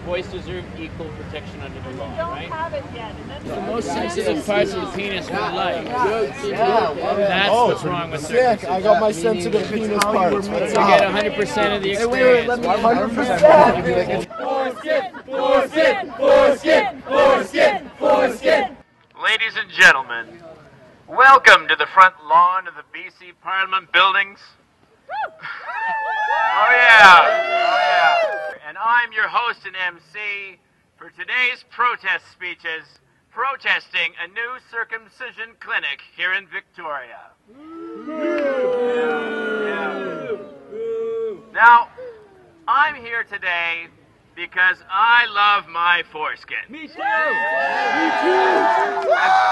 boys deserve equal protection under the law, right? Have it yet. And The most sensitive parts of the penis we like. Yeah, That's what's wrong with circumcision. I got my sensitive penis parts. You get 100% of the experience. 100%. Foreskin. Ladies and gentlemen, welcome to the front lawn of the BC Parliament buildings. Oh yeah. And I'm your host and MC for today's protest speeches, protesting a new circumcision clinic here in Victoria. Now, I'm here today because I love my foreskin. Me too!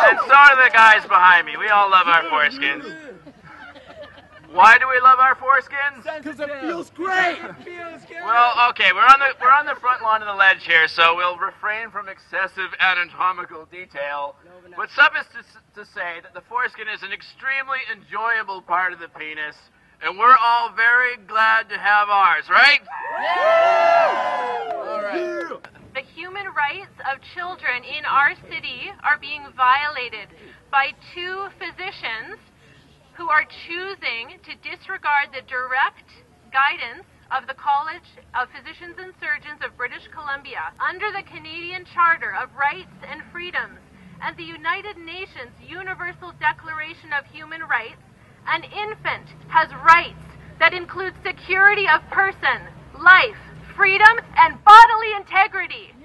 And so do the guys behind me. We all love our foreskins. Why do we love our foreskins? Because it feels great. Well, okay, we're on the front lawn of the ledge here, so we'll refrain from excessive anatomical detail. But suffice to say that the foreskin is an extremely enjoyable part of the penis, and we're all very glad to have ours, right? All right. the human rights of children in our city are being violated by two physicians who are choosing to disregard the direct guidance of the College of Physicians and Surgeons of British Columbia. Under the Canadian Charter of Rights and Freedoms and the United Nations Universal Declaration of Human Rights, an infant has rights that include security of person, life, freedom, and bodily integrity.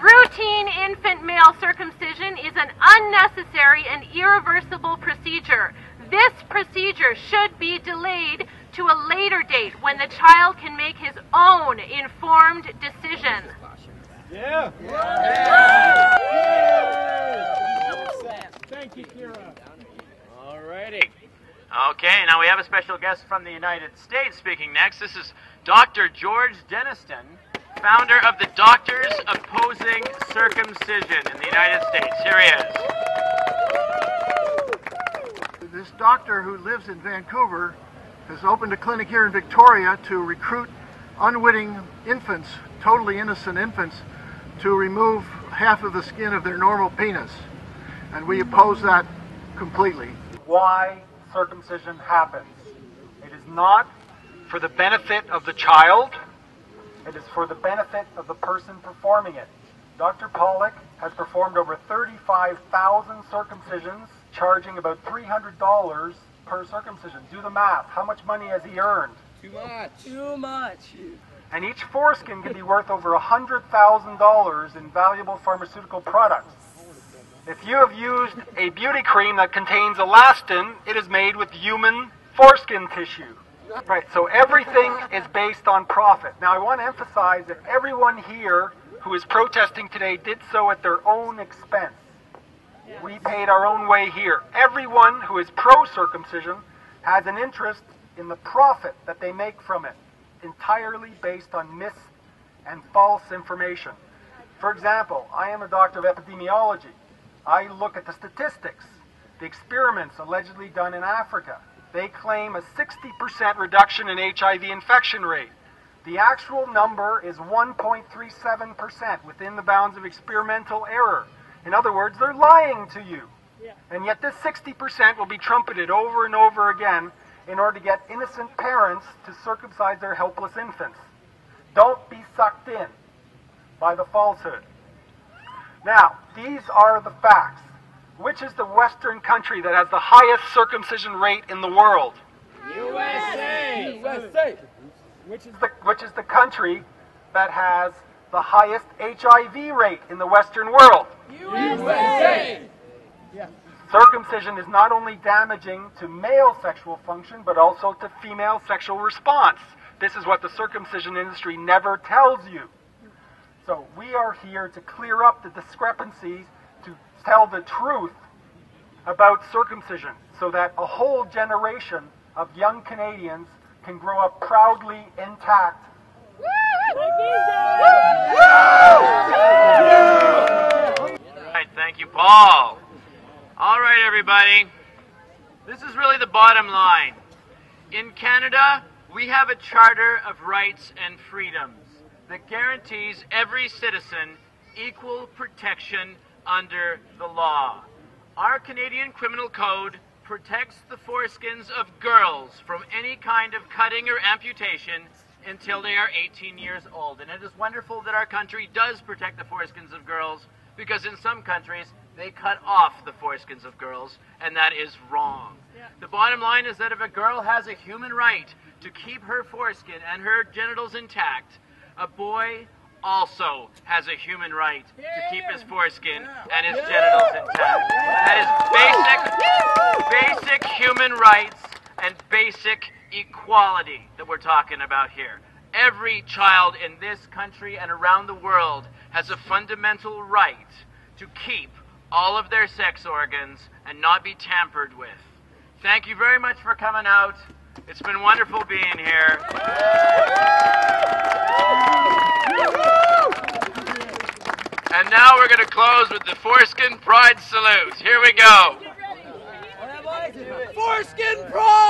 Routine infant male circumcision is an unnecessary and irreversible procedure. This procedure should be delayed to a later date when the child can make his own informed decision. Thank you, Kira. All righty. Okay, now we have a special guest from the United States speaking next. This is Dr. George Deniston, founder of the Doctors Opposing Circumcision in the United States. Here he is. This doctor who lives in Vancouver has opened a clinic here in Victoria to recruit unwitting infants, totally innocent infants, to remove half of the skin of their normal penis. And we oppose that completely. Why circumcision happens. It is not for the benefit of the child, it is for the benefit of the person performing it. Dr. Pollock has performed over 35,000 circumcisions, charging about $300 per circumcision. Do the math. How much money has he earned? Too much. And each foreskin can be worth over $100,000 in valuable pharmaceutical products. If you have used a beauty cream that contains elastin, it is made with human foreskin tissue. Right, so everything is based on profit. Now I want to emphasize that everyone here who is protesting today did so at their own expense. We paid our own way here. Everyone who is pro-circumcision has an interest in the profit that they make from it, entirely based on mis and false information. For example, I am a doctor of epidemiology. I look at the statistics, the experiments allegedly done in Africa. They claim a 60% reduction in HIV infection rate. The actual number is 1.37% within the bounds of experimental error. In other words, they're lying to you. And yet this 60% will be trumpeted over and over again in order to get innocent parents to circumcise their helpless infants. Don't be sucked in by the falsehood. Now, these are the facts. Which is the Western country that has the highest circumcision rate in the world? USA! Which is the country that has the highest HIV rate in the Western world? USA! Circumcision is not only damaging to male sexual function, but also to female sexual response. This is what the circumcision industry never tells you. So we are here to clear up the discrepancies, to tell the truth about circumcision, so that a whole generation of young Canadians can grow up proudly intact. All right, thank you, Paul. All right, everybody. This is really the bottom line. In Canada, We have a Charter of Rights and Freedoms that guarantees every citizen equal protection under the law. Our Canadian Criminal Code protects the foreskins of girls from any kind of cutting or amputation until they are 18 years old. And it is wonderful that our country does protect the foreskins of girls, because in some countries they cut off the foreskins of girls, and that is wrong. The bottom line is that if a girl has a human right to keep her foreskin and her genitals intact, a boy also has a human right to keep his foreskin and his genitals intact. That is basic human rights and basic equality that we're talking about here. Every child in this country and around the world has a fundamental right to keep all of their sex organs and not be tampered with. Thank you very much for coming out. It's been wonderful being here. And now we're going to close with the Foreskin Pride Salute. Here we go. Foreskin Pride!